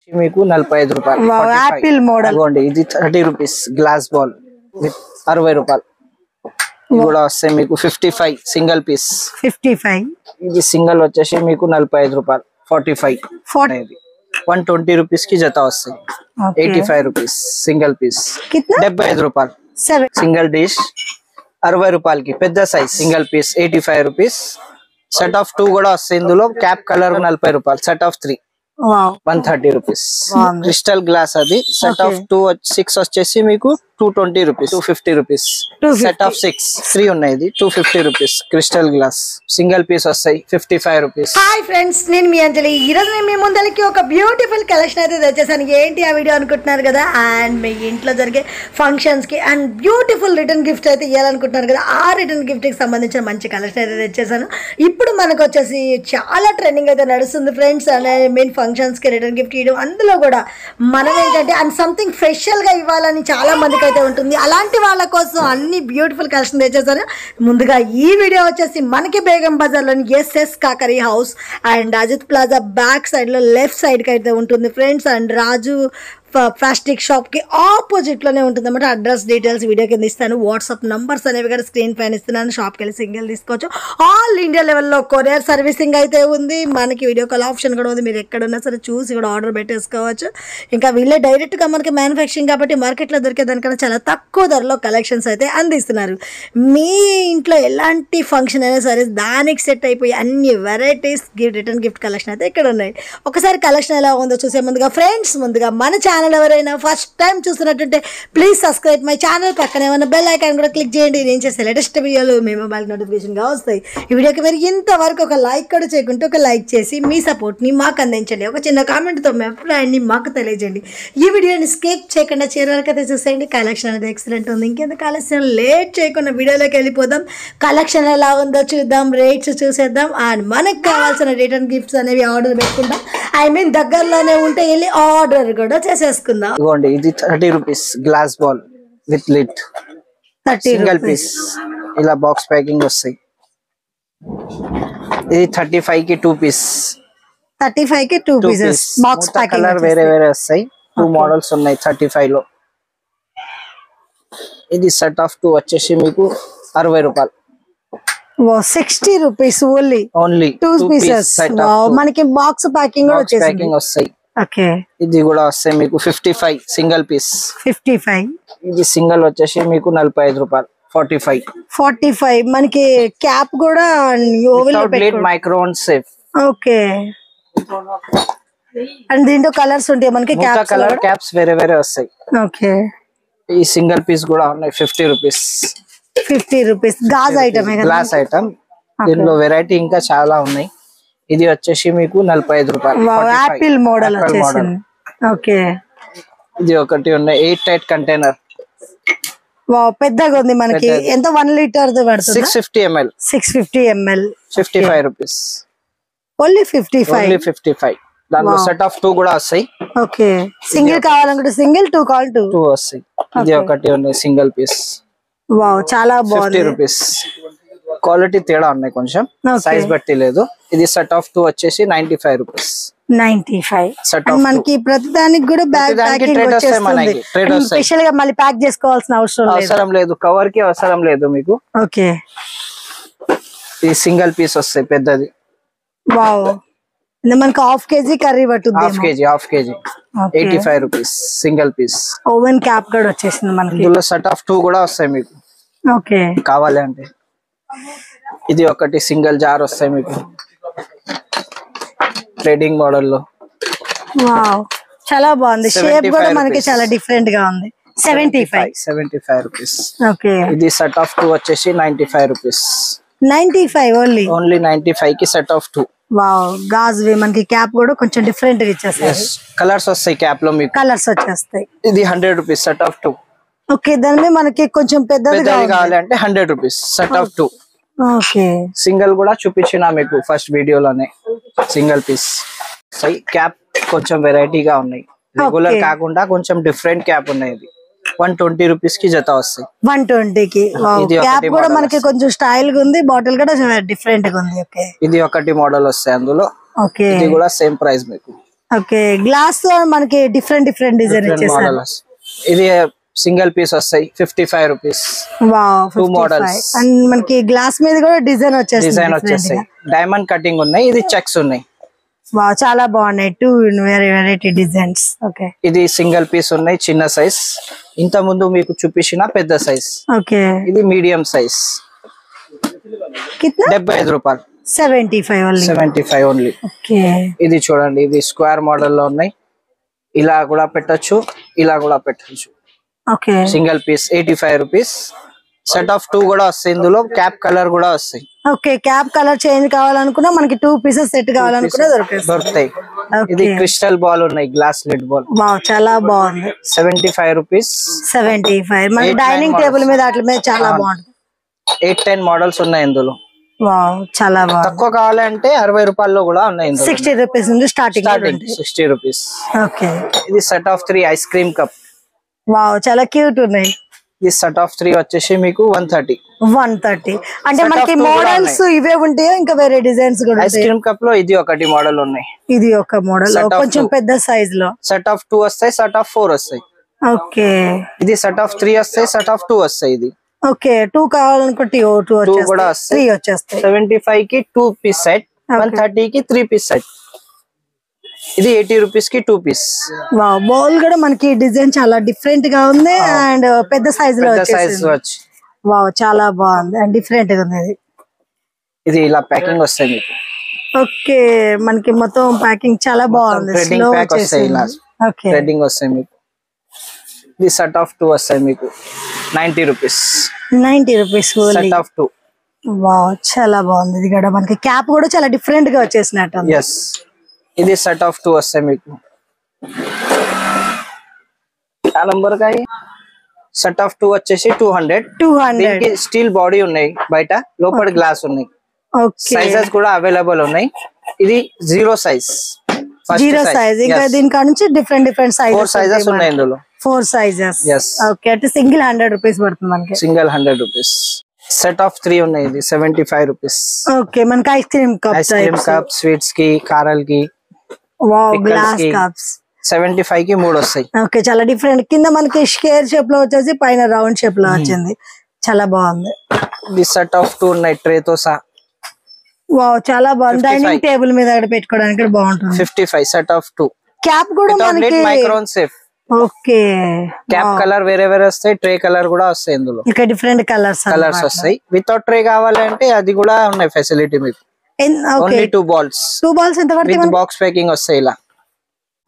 మీకు 45 రూపాయలు. Apple model ఇది 30 రూపీస్ గ్లాస్ బాల్ విత్ 60 రూపాయలు. ఇది కూడా వస్తాయి మీకు 55 సింగిల్ పీస్. 55 ఇది సింగిల్ వచ్చేసి మీకు 45 రూపాయలు. 45 120 రూపీస్ కి జత వస్తాయి. 85 రూపీస్ సింగిల్ పీస్. 75 రూపాయలు సింగిల్ డిష్. 60 రూపాయలకి పెద్ద size single piece 85 rupees. Set of 2 కూడా వస్తాయి ఇందులో. క్యాప్ కలర్ 40 రూపాయలు. Set of 3 130 rupees. Crystal glass అది. సెట్ ఆఫ్ 6 వచ్చేసి మీకు 220 రూపీస్. 250 రూపీస్. సెట్ ఆఫ్ 6 3 ఉన్నాయి. 250 rupees crystal glass. Single piece వస్తాయి 55 రూపీస్. హాయ్ ఫ్రెండ్స్, నేను మీ అంజలి. ఈ రోజు నేను మీ ముందరికి ఒక బ్యూటిఫుల్ కలెక్షన్ అయితే తెచ్చేసాను. ఏంటి ఆ వీడియో అనుకుంటున్నారు కదా, అండ్ మీ ఇంట్లో జరిగే ఫంక్షన్స్ కి అండ్ బ్యూటిఫుల్ రిటర్న్ గిఫ్ట్ అయితే ఇవ్వాలనుకుంటున్నారు కదా, ఆ రిటర్న్ గిఫ్ట్ కి సంబంధించిన మంచి కలెక్షన్ అయితే తెచ్చేసాను. ఇప్పుడు మనకు వచ్చేసి చాలా ట్రెండింగ్ అయితే నడుస్తుంది ఫ్రెండ్స్. అండ్ మెయిన్ ఫంక్షన్స్ కి రిటర్న్ గిఫ్ట్ ఇవ్వడం, అందులో కూడా మనం ఏంటంటే అండ్ సంథింగ్ స్పెషల్ గా ఇవ్వాలని చాలా మందికి అయితే ఉంటుంది. అలాంటి వాళ్ళ కోసం అన్ని బ్యూటిఫుల్ కలెక్షన్ తెచ్చేసాను. ముందుగా ఈ వీడియో వచ్చేసి మనకి బేగం బజార్లోని SS crockery house and Ajit plaza back side లో లెఫ్ట్ సైడ్ కి అయితే ఉంటుంది friends. And Raju plastic shop కి ఆపోజిట్ లోనే ఉంటుంది అన్నమాట. అడ్రస్ డీటెయిల్స్ వీడియో కింద ఇస్తాను. వాట్సాప్ నంబర్స్ అనేవి కూడా స్క్రీన్ పైన ఇస్తున్నాను. షాప్కి వెళ్ళి సింగిల్ తీసుకోవచ్చు. ఆల్ ఇండియా లెవెల్లో కొరియర్ సర్వీసింగ్ అయితే ఉంది. మనకి వీడియో కాల్ ఆప్షన్ కూడా ఉంది. మీరు ఎక్కడున్నా సరే చూసి కూడా ఆర్డర్ పెట్టేసుకోవచ్చు. ఇంకా వీళ్ళే డైరెక్ట్ గా మనకి మ్యానుఫ్యాక్చరింగ్ కాబట్టి మార్కెట్లో దొరికే దానికన్నా చాలా తక్కువ ధరలో కలెక్షన్స్ అయితే అందిస్తున్నారు. మీ ఇంట్లో ఎలాంటి ఫంక్షన్ అయినా సరే దానికి సెట్ అయిపోయి అన్ని వెరైటీస్ రిటర్న్ గిఫ్ట్ కలెక్షన్ అయితే ఇక్కడ ఉన్నాయి. ఒకసారి కలెక్షన్ ఎలా ఉందో చూసే ముందుగా ఫ్రెండ్స్, ముందుగా మన ఛానల్ ఎవరైనా ఫస్ట్ టైం చూస్తున్నట్టుంటే ప్లీజ్ సబ్స్క్రైబ్ మై ఛానల్. పక్కనే ఉన్న బెల్ ఐకాన్ కూడా క్లిక్ చేయండి. నేను చేసే లేటెస్ట్ వీడియోలు మీ మొబైల్ నోటిఫికేషన్గా వస్తాయి. ఈ వీడియోకి మీరు ఇంతవరకు ఒక లైక్ కూడా చేయకుంటే ఒక లైక్ చేసి మీ సపోర్ట్ని మాకు అందించండి. ఒక చిన్న కామెంట్తో మీ అభిప్రాయాన్ని మాకు తెలియజేయండి. ఈ వీడియోని స్కిప్ చేయకుండా చివరికైతే చూసేయండి. కలెక్షన్ అనేది ఎక్సలెంట్ ఉంది. ఇంకెంత కలెక్షన్ లేట్ చేయకుండా వీడియోలోకి వెళ్ళిపోదాం. కలెక్షన్ ఎలా ఉందో చూద్దాం, రేట్స్ చూసేద్దాం. అండ్ మనకు కావాల్సిన రిటర్న్ గిఫ్ట్స్ అనేవి ఆర్డర్ పెట్టుకుందాం. ఐ మీన్ దగ్గరలోనే ఉంటే వెళ్ళి ఆర్డర్ కూడా చేసేసుకుందాం. ఇది 30 rupees glass bowl with lid. Single piece ఇలా బాక్స్ ప్యాకింగ్ వస్తాయి. ఇది 35 కి 2 పీస్. 35 కి 2 పీసెస్ బాక్స్ ప్యాకింగ్. కలర్ వేరే వేరే వస్తాయి. 2 మోడల్స్ ఉన్నాయి 35 లో. ఇది సెట్ ఆఫ్ 2 వచ్చేసి మీకు 60 రూపాయలు. 60 రూపీస్ ఓన్లీ 2 పీసెస్. మనకి బాక్స్ ప్యాకింగ్ కూడా వస్తాయి. ఓకే, ఇది కూడా వస్తాయి మీకు 55 సింగిల్ పీస్. 55 ఇది సింగిల్ వచ్చేసి మీకు 45 రూపాయలు. 45 మనకి క్యాప్ కూడా మైక్రోన్ సేఫ్. ఓకే, అండ్ దీంట్లో కలర్స్ ఉంటాయి మనకి. కలర్ క్యాప్స్ వేరే వేరే వస్తాయి. ఓకే, ఈ సింగిల్ పీస్ కూడా ఉన్నాయి 50 rupees. 50 rupees gauge item, glass item. దీనిలో వెరైటీ ఇంకా చాలా ఉన్నాయి. ఇది వచ్చేసి మీకు 45 రూపాయలు. యాపిల్ మోడల్ వచ్చేసింది. ఓకే, ఇది ఒకటి ఉన్నాయి 8 టైట్ కంటైనర్. పెద్దగా ఉంది మనకి. ఎంత 1 litre 650 ml. 650 ml. 55 rupees. Only 55. దాంట్లో సెట్ ఆఫ్ 2 కూడా వస్తాయి. ఓకే, సింగిల్ కావాలనుకుంటే సింగిల్, 2 కావాలి 2 వస్తాయి. ఇది ఒకటి ఉన్నాయి సింగిల్ పీస్. వావ్, చాలా బాగుంది. 50 రూపీస్. క్వాలిటీ తేడా ఉన్నాయి కొంచెం, సైజ్ బట్టి లేదు. ఇది సెట్ ఆఫ్ 2 వచ్చేసి 95 రూపీస్. 95. సెట్ ఆఫ్ మనకి ప్రతిదానికి కూడా బ్యాగ్ ప్యాకింగ్ వచ్చేస్తుంది. స్పెషల్ గా మళ్ళీ ప్యాక్ చేసుకోవాల్సిన అవసరం లేదు. కవర్ కి అవసరం లేదు మీకు. ఓకే, ఈ సింగిల్ పీస్ వస్తాయి పెద్దది. వావ్, మనకి హాఫ్ కేజీ కర్రీ పట్టుద్ది. Half kg 85 rupees single piece. Oven cap కూడా వచ్చేసింది మనకి. ఇందులో సెట్ ఆఫ్ 2 కూడా వస్తాయి మీకు. ఓకే, కావాలి అంటే. ఇది ఒకటి సింగిల్ జార్ వస్తాయి మీకు ట్రేడింగ్ మోడల్ లో. వావ్, చాలా బాగుంది. షేప్ కూడా మనకి చాలా డిఫరెంట్ గా ఉంది. 75 రూపీస్. ఓకే, ఇది సెట్ ఆఫ్ 2 వచ్చేసి 95 రూపీస్. 95 ఓన్లీ 95 కి సెట్ ఆఫ్ 2. వావ్, గాజ్ మనకి క్యాప్ కూడా కొంచెం డిఫరెంట్ గా ఇచ్చేస్తాయి. కలర్స్ వస్తాయి క్యాప్ లో మీకు. కలర్స్ వచ్చేస్తాయి. ఇది 100 రూపీస్ సెట్ ఆఫ్ 2. ఓకే, దాని మీద మనకి కొంచెం పెద్దది కావాలి అంటే 100 rupees set of 2. Okay, single కూడా చూపించిన మీకు ఫస్ట్ వీడియోలోనే. సింగిల్ పీస్ క్యాప్ కొంచెం వెరైటీగా ఉన్నాయి. రెగ్యులర్ కాకుండా కొంచెం డిఫరెంట్ క్యాప్ ఉన్నాయి. 120 రూపీస్ కి జత వస్తాయి. 120 కి. క్యాప్ కూడా మనకి కొంచెం స్టైల్ గా ఉంది. బాటిల్ కూడా డిఫరెంట్ గా ఉంది. ఓకే, ఇది ఒకటి మోడల్ వస్తాయి అందులో. ఓకే, ఇది కూడా సేమ్ ప్రైస్ మీకు. ఓకే గ్లాస్ మనకి డిఫరెంట్ డిజైన్ ఇచ్చేసారు. ఇది సింగిల్ పీస్ వస్తాయి 55 రూపీస్. Wow 2 models. అండ్ మనకి గ్లాస్ మీద కూడా డిజైన్ వచ్చేస్తాయి. డైమండ్ కటింగ్ ఉన్నాయి, ఇది చెక్స్ ఉన్నాయి. వావ్ చాలా బాగున్నాయి. 2 వెరైటీ డిజైన్స్. ఓకే ఇది సింగిల్ పీస్ ఉన్నాయి, చిన్న సైజ్. ఇంత ముందు మీకు చూపించిన పెద్ద సైజ్. ఓకే ఇది మీడియం సైజ్. 75 రూపాయలు. 75 ఓన్లీ. ఓకే ఇది చూడండి, ఇది స్క్వేర్ మోడల్ లో ఉన్నాయి. ఇలా కూడా పెట్టొచ్చు, ఇలా కూడా పెట్టొచ్చు. Okay single piece 85 rupees. Set of 2 కూడా వస్తాయి. ఇందులో క్యాప్ కలర్ కూడా వస్తాయి. ఓకే క్యాప్ కలర్ చేంజ్ కావాలనుకున్నా మనకి 2 పీసెస్ సెట్ కావాలనుకున్నా దొరుకుతాయి. ఇది క్రిస్టల్ బాల్ ఉన్నాయి, గ్లాస్ లిడ్ బాల్. వావ్ చాలా బాగుంది. 75 రూపీస్. 75 మన డైనింగ్ టేబుల్ మీద అట్ల మీద చాలా బాగుంది. 8-10 మోడల్స్ ఉన్నాయి ఇందులో. వావ్ చాలా బాగుంది. తక్కువ కావాలంటే 60 రూపాయల్లో కూడా ఉన్నాయి. 60 రూపీస్ నుంచి స్టార్టింగ్ 60 రూపీస్. ఓకే ఇది set of 3 ice cream cup. Wow చాలా క్యూట్ ఉన్నాయి. ఈ సెట్ ఆఫ్ 3 వచ్చేసి మీకు 130. అంటే మనకి మోడల్స్ ఇవే ఉంటాయా ఇంకా వేరే డిజైన్స్ కూడా? ఐస్ క్రీమ్ కప్ లో ఇది ఒకటి మోడల్ ఉన్నాయి. ఇది ఒక మోడల్ కొంచెం పెద్ద సైజ్ లో. సెట్ ఆఫ్ 2 వస్తాయి, సెట్ ఆఫ్ 4 వస్తాయి. ఓకే ఇది సెట్ ఆఫ్ 3 వస్తాయి, సెట్ ఆఫ్ 2 వస్తాయి. ఇది ఓకే 2 కావాలనుకుంటే 2 కూడా వస్తాయి. 3 వచ్చేస్తాయి. 75 కి 2 పీస్ సెట్, 130 కి 3 పీస్ సెట్. ఇది 80 రూపీస్ కి 2 పీస్. వావ్ బౌల్ కూడా మనకి డిజైన్ చాలా డిఫరెంట్ గా ఉంది అండ్ పెద్ద సైజ్ లో వచ్చేసింది. వావ్ చాలా బాగుంది అండ్ డిఫరెంట్ గా ఉంది. ఇది ఇలా ప్యాకింగ్ వస్తాయి మీకు. ఓకే మనకి మొత్తం ప్యాకింగ్ చాలా బాగుంది. థ్రెడ్డింగ్ ప్యాక్ వస్తాయి ఇలా. ఓకే థ్రెడ్డింగ్ వస్తాయి మీకు. ఇది సెట్ ఆఫ్ 2 వస్తాయి మీకు 90 rupees. 90 rupees set of 2. Wow చాలా బాగుంది. ఇది కూడా మనకి క్యాప్ కూడా చాలా డిఫరెంట్ గా వచ్చేసినట్టు. yes ఇది సెట్ ఆఫ్ 2 వస్తాయి మీకు. ఆ నంబర్ కా సెట్ ఆఫ్ 2 వచ్చేసి 200. దీనికి స్టీల్ బాడీ ఉన్నాయి, బయట లోపల గ్లాస్ ఉన్నాయి. సైజెస్ కూడా అవైలబుల్ ఉన్నాయి. ఇది 0 సైజ్. 0 సైజ్. ఇంకా దీని నుంచి డిఫరెంట్ సైజెస్ 4 సైజెస్ ఉన్నాయి ఇందులో. 4 సైజెస్. yes ఓకే అంటే సింగిల్ 100 రూపీస్ పడుతుంది మనకి. Single 100 rupees. సెట్ ఆఫ్ 3 ఉన్నాయి. ఇది 75 రూపీస్. ఓకే మనకి ఐస్ క్రీమ్ కప్ స్వీట్స్ కి, కారాల్ కి. వావ్ గ్లాస్ కప్స్ 75 కి 3 వస్తాయి. ఓకే చాలా డిఫరెంట్. కింద మనకి స్క్వేర్ షేప్ లో వచ్చేసి పైన రౌండ్ షేప్ లో వచ్చింది. చాలా బాగుంది. ఇది సెట్ ఆఫ్ 2 ఉన్నాయి ట్రే తో సహా. వావ్ చాలా బాగుంది. డైనింగ్ టేబుల్ మీద పెట్టుకోవడానికి బాగుంటుంది. 55 సెట్ ఆఫ్ 2. క్యాప్ కూడా మనకి micron safe. Okay cap colour వేరే వస్తాయి, ట్రే కలర్ కూడా వస్తాయి ఇందులో. ఇంకా డిఫరెంట్ కలర్స్ వస్తాయి. వితౌట్ ట్రే కావాలంటే అది కూడా ఉన్నాయి ఫెసిలిటీ మీకు. Only 2 balls. 2 బాల్స్ ఎంత పడుతుంది? విత్ బాక్స్ ప్యాకింగ్ వస్తాయి ఇలా.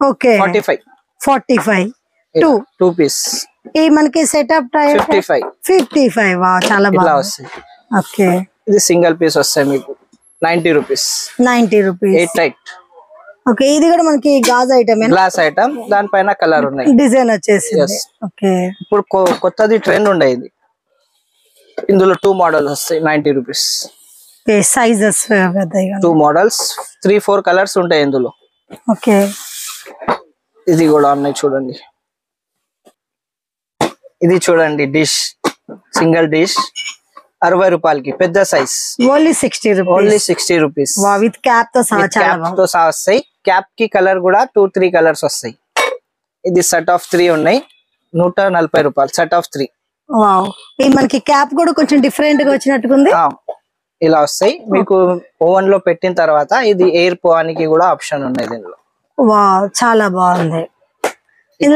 Okay 45 2 piece. ఈ మనకి సెటప్ టైం 55. వావ్ చాలా బాగుంది. ఇలా వస్తాయి. ఓకే ఇది సింగిల్ పీస్ వస్తాయి మీకు 90 రూపీస్. 90 రూపీస్. 8 టైట్. ఓకే ఇది కూడా మనకి గాజు ఐటమ్. గ్లాస్ ఐటమ్, దానిపైన కలర్ ఉన్నాయి, డిజైన్ వచ్చేసింది. ఓకే ఇప్పుడు కొత్తది ట్రెండ్ ఉండేది. ఇందులో 2 మోడల్స్ వస్తాయి 90 రూపీస్. సైజెస్ 2 మోడల్స్ 3-4 కలర్స్ ఉంటాయి ఇందులో. ఓకే ఇది కూడా ఉన్నాయి చూడండి. ఇది చూడండి డిష్, సింగిల్ డిష్ 60 రూపాయలకి పెద్ద size. Only 60 rupees. With cap తో సహా వస్తాయి. క్యాప్ కి కలర్ కూడా 2-3 కలర్స్ వస్తాయి. ఇది సెట్ ఆఫ్ 3 ఉన్నాయి 140 రూపాయలు. Set of 3. వావ్ ఈ మనకి క్యాప్ కూడా కొంచెం డిఫరెంట్ గా వచ్చినట్టుకుంది. ఇలా వస్తాయి మీకు. ఓవెన్ లో పెట్టిన తర్వాత ఇది ఎయిర్ పోవడానికి కూడా ఆప్షన్ ఉన్నాయి దీనిలో. వావ్ చాలా బాగుంది.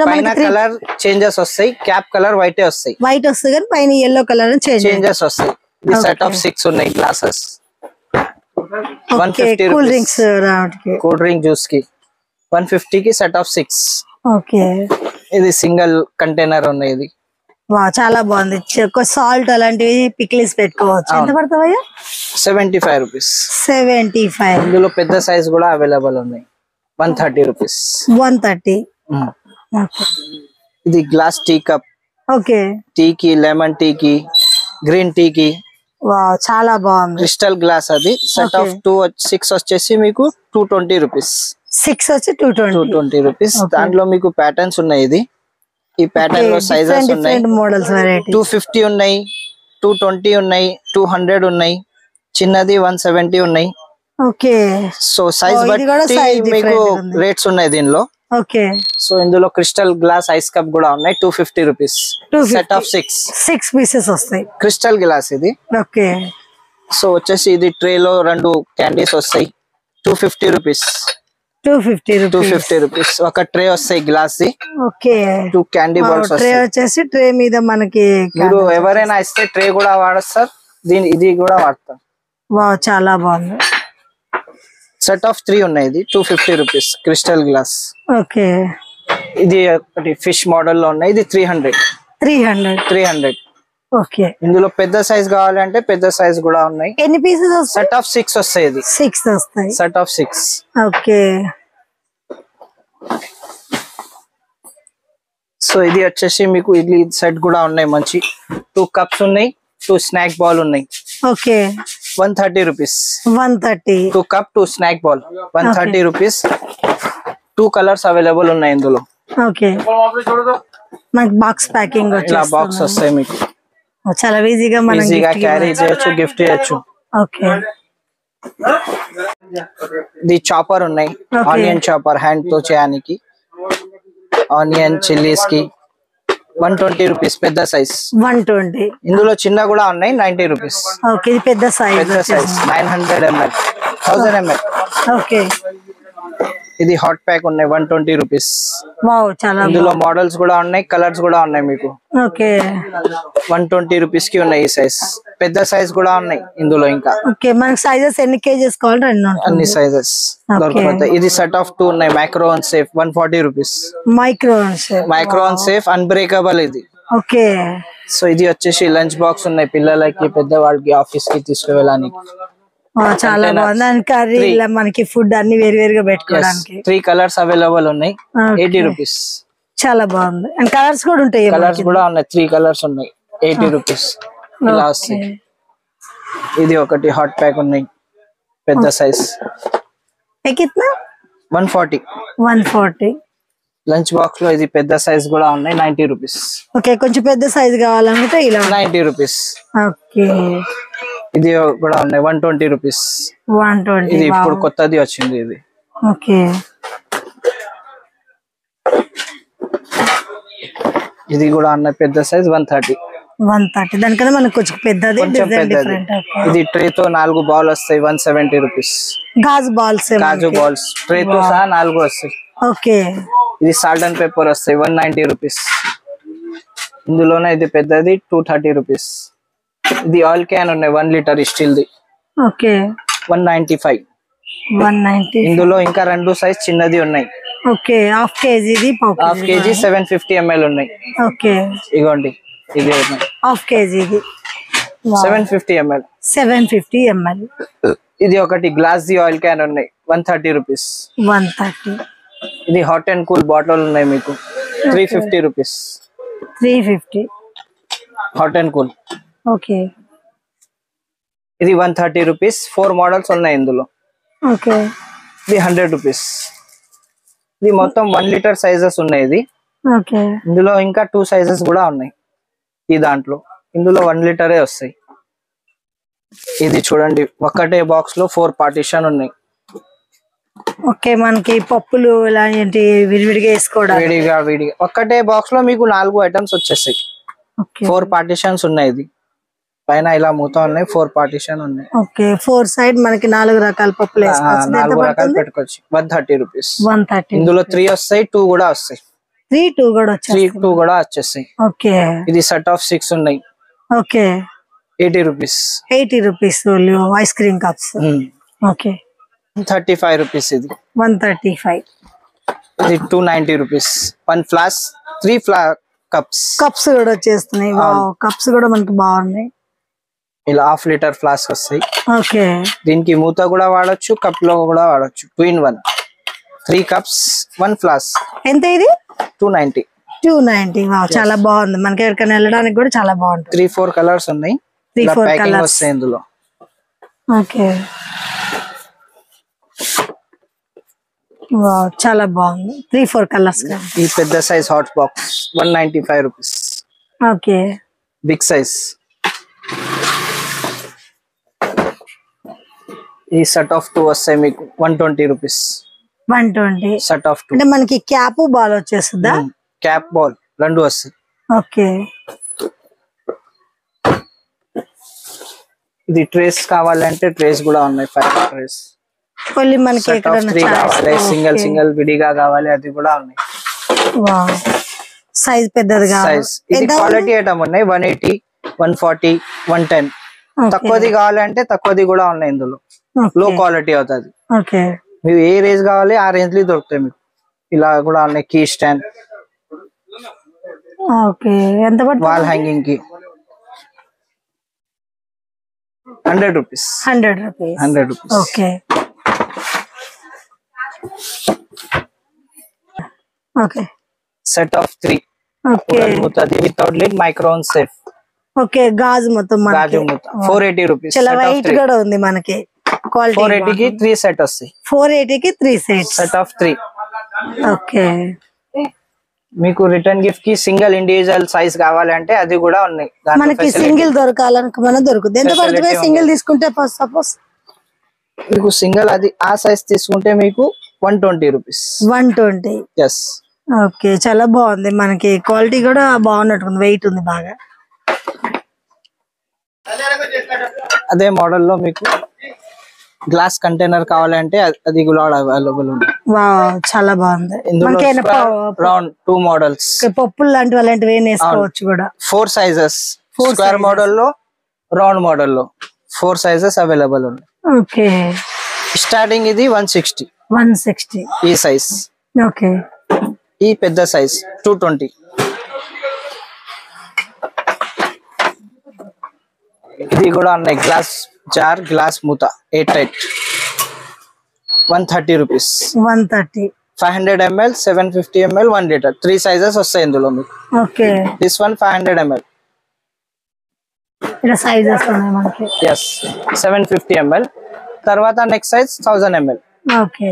పైన కలర్ చేంజెస్ వస్తాయి. క్యాప్ కలర్ వైట్ వస్తాయి. వైట్ వస్తాయి కానీ పైన yellow కలర్ చేంజెస్ వస్తాయి. ఇది సెట్ ఆఫ్ 6 ఉన్నాయి glasses. 150 cool drinks cool drink juice కి 150 కి సెట్ ఆఫ్ 6. ఓకే ఇది సింగిల్ కంటైనర్ ఉన్నాయి. ఇది వా చాలా బాగుంది. సాల్ట్ అలాంటివి పిక్లిస్ పెట్టుకోవచ్చు. ఎంత పడుతుంది? 75 రూపీస్. 75. ఇందులో పెద్ద సైజ్ కూడా అవైలబుల్ ఉన్నాయి 130 రూపీస్. 130. ఇది glass tea cup. Okay tea కి, లెమన్ టీ కి, గ్రీన్ టీ కి. వావ్ చాలా బాగుంది. Crystal glass. అది సెట్ ఆఫ్ 6 వచ్చేసి మీకు 220 రూపీస్. 6 వచ్చి 220 రూపీస్. దాంట్లో మీకు ప్యాటర్న్స్ ఉన్నాయి. ఇది ఈ ప్యాటర్న్ లో సైజెస్ ఉన్నాయి. మోడల్స్ వెరైటీ 250 ఉన్నాయి, 220 ఉన్నాయి, 200 ఉన్నాయి, చిన్నది 170 ఉన్నాయి, ఓకే. సో సైజ్ బట్టి మీకు రేట్స్ ఉన్నాయి దీనిలో. ఓకే. సో ఇందులో క్రిస్టల్ గ్లాస్ ఐస్ కప్ కూడా ఉన్నాయి 250 రూపీస్. సెట్ ఆఫ్ 6 పీసెస్ వస్తాయి. క్రిస్టల్ గ్లాస్ ఇది. ఓకే. సో వచ్చేసి ఇది ట్రే లో 2 క్యాండీస్ వస్తాయి 250 రూపీస్. 250 రూపీస్ ఒక ట్రే వస్తాయి glass the. Okay. 2 candy balls tray వచ్చేసి ట్రే మీద మనకి మీరు ఎవరైనా ఇస్తే ట్రే కూడా వాడస్తారు, ఇది కూడా వాడతారు. వావ్ చాలా బాగుంది. సెట్ ఆఫ్ 3 ఉన్నాయి. ఇది 250 రూపీస్ క్రిస్టల్ గ్లాస్. ఓకే. ఇది ఒకటి ఫిష్ మోడల్ లో ఉన్నాయి. ఇది 300. ఓకే. ఇందులో పెద్ద సైజ్ కావాలంటే పెద్ద సైజ్ కూడా ఉన్నాయి. ఎన్ని పీసెస్ వస్తాయి? సెట్ ఆఫ్ 6 వస్తాయి. ఇది 6 వస్తాయి. Set of 6. ఓకే. సో ఇది వచ్చేసి మీకు ఇడ్లీ సెట్ కూడా ఉన్నాయి. మంచి 2 కప్స్ ఉన్నాయి, 2 స్నాక్ బాల్ ఉన్నాయి. Okay. 130 rupees. 2 cup 2 snack ball 130 rupees. 2 colours available ఉన్నాయి ఇందులో. ఓకే. మనకి బాక్స్ ప్యాకింగ్ ఇలా బాక్స్ వస్తాయి మీకు. చాలా ఈజీగా మనం క్యారీ చేయొచ్చు, గిఫ్ట్ చేయొచ్చు. ఓకే. ఇది చాపర్ ఉన్నాయి, ఆనియన్ చాపర్ హ్యాండ్ తో చేయడానికి. ఆనియన్ చిల్లీస్ కి 120 రూపీస్ పెద్ద సైజ్. 120. ఇందులో చిన్న కూడా ఉన్నాయి 90 రూపీస్. ఓకే. ఇది పెద్ద సైజ్ 900 ml 1000 ml. ఓకే. ఇది హాట్ ప్యాక్ ఉన్నాయి 120 రూపీస్. వావ్ చాలా. ఇందులో మోడల్స్ కూడా ఉన్నాయి, కలర్స్ కూడా ఉన్నాయి మీకు. ఓకే. 120 రూపీస్ కి ఉన్నాయి ఈ సైజ్. పెద్ద సైజ్ కూడా ఉన్నాయి ఇందులో ఇంకా. ఓకే. మనకి సైజెస్ ఎన్ని కేజీస్ కావాలి? అన్ని సైజెస్ దొరుకుతాయి. ఇది సెట్ ఆఫ్ 2 ఉన్నాయి. మైక్రోవన్ సేఫ్ 140 రూపీస్. మైక్రోవన్ సేఫ్ అన్బ్రేకబుల్ ఇది. ఓకే. సో ఇది వచ్చేసి లంచ్ బాక్స్ ఉన్నాయి పిల్లలకి, పెద్దవాళ్ళకి, ఆఫీస్ కి తీసుకువెళ్ళడానికి. చాలా బాగుంది. కర్రీ మనకి ఫుడ్ అన్ని వేరు వేరుగా పెట్టుకోవడానికి. 3 కలర్స్ అవైలబుల్ ఉన్నాయి 80 రూపీస్. చాలా బాగుంది. అండ్ కలర్స్ కూడా ఉంటాయి. కలర్స్ కూడా ఉన్నాయి 3 కలర్స్ ఉన్నాయి 80 రూపీస్. ఇలా వస్తాయి. ఇది ఒకటి హాట్ ప్యాక్ ఉన్నాయి పెద్ద సైజ్. 140. లంచ్ బాక్స్ లో ఇది పెద్ద సైజ్ కూడా ఉన్నాయి 90 రూపీస్. ఓకే. కొంచెం పెద్ద సైజ్ కావాలంటే ఇలా 90 రూపీస్. ఓకే. ఇది కూడా ఉన్నాయి 120 రూపీస్. 120. ఇది ఇప్పుడు కొత్తది వచ్చింది ఇది. ఓకే. ఇది కూడా అన్న పెద్ద సైజ్ 130. దానికన్నా మనకు కొంచెం పెద్దది. ఇది ట్రే తో 4 బాల్ వస్తాయి 170 రూపీస్. గాజు బాల్స్ ట్రే తో సహా 4 వస్తాయి. ఓకే. ఇది సాల్ట్ అండ్ పెప్పర్ వస్తాయి 190 రూపీస్. ఇందులోనే ఇది పెద్దది 230 రూపీస్. ఇది ఆయిల్ క్యాన్ ఉన్నాయి 1 లీటర్ స్టీల్ ది. ఓకే. 195. ఇందులో ఇంకా 2 సైజ్ చిన్నది ఉన్నాయి. ఓకే. హాఫ్ కేజీ 750 ml ఉన్నాయి. ఓకే. ఇగోండి ఇది హాఫ్ కేజీ 750 ml. ఇది ఒకటి గ్లాస్ ది ఆయిల్ క్యాన్ ఉన్నాయి 130 రూపీస్. ఇది హాట్ అండ్ కూల్ బాటిల్ ఉన్నాయి మీకు 350 rupees. Hot and cool. Okay. ఇది 130 రూపీస్. 4 మోడల్స్ ఉన్నాయి ఇందులో. ఓకే. ఇది 100 రూపీస్. ఇది మొత్తం 1 లీటర్ సైజెస్ ఉన్నాయి. ఇది ఓకే. ఇందులో ఇంకా 2 సైజెస్ కూడా ఉన్నాయి ఈ దాంట్లో. ఇందులో 1 లీటరే వస్తాయి. ఇది చూడండి ఒకటే బాక్స్ లో 4 పార్టీషన్ ఉన్నాయి. ఓకే. మనకి పప్పులు ఇలాంటి విడివిడిగా వేసుకోవడానికి విడిగా ఒక్కటే బాక్స్ లో మీకు 4 ఐటమ్స్ వచ్చేస్తాయి. 4 పార్టీషన్స్ ఉన్నాయి. ఇది పైన ఇలా మూత ఉన్నాయి 4 పార్టీషన్ ఉన్నాయి. ఓకే. 4 సైడ్ మనకి 4 రకాల పప్పులు వేసుకోవచ్చు. 4 రకాలు పెట్టుకోవచ్చు. 130 రూపీస్. ఇందులో 3 వస్తాయి 2 కూడా వస్తాయి. 2 కూడా వచ్చేస్తాయి. ఓకే. ఇది సెట్ ఆఫ్ 6 ఉన్నాయి. Okay. 80 rupees. Ice cream cups. Okay. 135 rupees. ఇది 135. ఇది 290 రూపీస్. 1 ఫ్లాస్ 3 కప్స్ కూడా వచ్చేస్తున్నాయి. కప్స్ కూడా మనకి బాగున్నాయి. ఇలా ½ లీటర్ ఫ్లాస్క్ వస్తాయి. ఓకే. దీనికి మూత కూడా వాడొచ్చు, కప్ లో కూడా వాడొచ్చు. 2 in 1. 3 cups 1 flask. ఎంత ఇది? 290. చాలా బాగుంది. మనకి ఎక్కడికైనా వెళ్ళడానికి కూడా చాలా బాగుంటుంది. 3-4 కలర్స్ ఉన్నాయి. 3-4 కలర్స్ వస్తాయి ఇందులో. ఓకే. చాలా బాగుంది. 3-4 కలర్స్. ఈ పెద్ద size hot box 195 rupees. Okay. Big size ఈ సెట్ ఆఫ్ 2 వస్తాయి మీకు 120 రూపీస్. 120 సెట్ ఆఫ్ 2 అంటే మనకి క్యాప్ బాల్ వచ్చేస్తుందా? క్యాప్ బాల్ రెండు వస్తాయి. ఓకే. ఇది ట్రేస్ కావాలంటే ట్రేస్ కూడా ఉన్నాయి. 5 ట్రేస్ ఓన్లీ మనకి ఎక్కడ సింగిల్ సింగిల్ విడిగా కావాలి అది కూడా ఉన్నాయి. వావ్ సైజ్ పెద్దది కావాలి. ఇది క్వాలిటీ ఐటమ్ ఉన్నాయి. 180 140 110. తక్కువది కావాలంటే తక్కువది కూడా ఉన్నాయి ఇందులో. లో క్వాలిటీ అవుతుంది. ఓకే. మీరు ఏ రేంజ్ కావాలి ఆ రేంజ్ లో దొరుకుతాయి మీకు. ఇలా కూడా ఉన్నాయి. Key stand. ఓకే. ఎంత పడుతుంది? వాల్ హ్యాంగింగ్ కి 100 rupees. 100 rupees. Okay. Okay. Set of 3. Okay. Without lid micron safe. Okay. గాజు మొత్తం మనకి 480 రూపీస్. చాలా వైట్ కూడా ఉంది మనకి. క్వాలిటీ 480 కి 3 సెట్ వస్తాయి. 480 కి 3 సెట్స్. Set of 3. ఓకే. మీకు రిటర్న్ గిఫ్ట్ కి సింగిల్ ఇండివిజువల్ సైజ్ కావాలంటే అది కూడా ఉన్నాయి. మనకి సింగిల్ దొరకాలనుకున్నా దొరుకుతుంది. ఎంత పడుతుంది సింగిల్ తీసుకుంటే? సపోజ్ మీకు సింగిల్ అది ఆ సైజ్ తీసుకుంటే మీకు 120 రూపీస్. 120. yes. ఓకే. చాలా బాగుంది. మనకి క్వాలిటీ కూడా బాగున్నట్టుంది. వెయిట్ ఉంది బాగా. అదే మోడల్ లో మీకు గ్లాస్ కంటైనర్ కావాలంటే అది కూడా అవైలబుల్ ఉంది. వావ్ చాలా బాగుంది. Round 2 models. పప్పులు లాంటి అలాంటివి వేసుకోవచ్చు కూడా. 4 సైజెస్. స్క్వేర్ మోడల్ లో రౌండ్ మోడల్ లో 4 సైజెస్ అవైలబుల్ ఉన్నాయి. ఓకే. స్టార్టింగ్ ఇది 160 ఈ సైజ్. ఓకే. ఈ పెద్ద సైజ్ 220. ఇది కూడా ఉన్నాయి. గ్లాస్ జార్ గ్లాస్ మూత 8 tight 130 rupees. 130. 500 ml 750 ml 1 litre 3 sizes వస్తాయి ఇందులో మీకు. ఓకే. This one 500 ml. ఇలా సైజెస్ ఉన్నాయి మనకి. yes 750 ml. తర్వాత నెక్స్ట్ సైజ్ 1000 ml. ఓకే.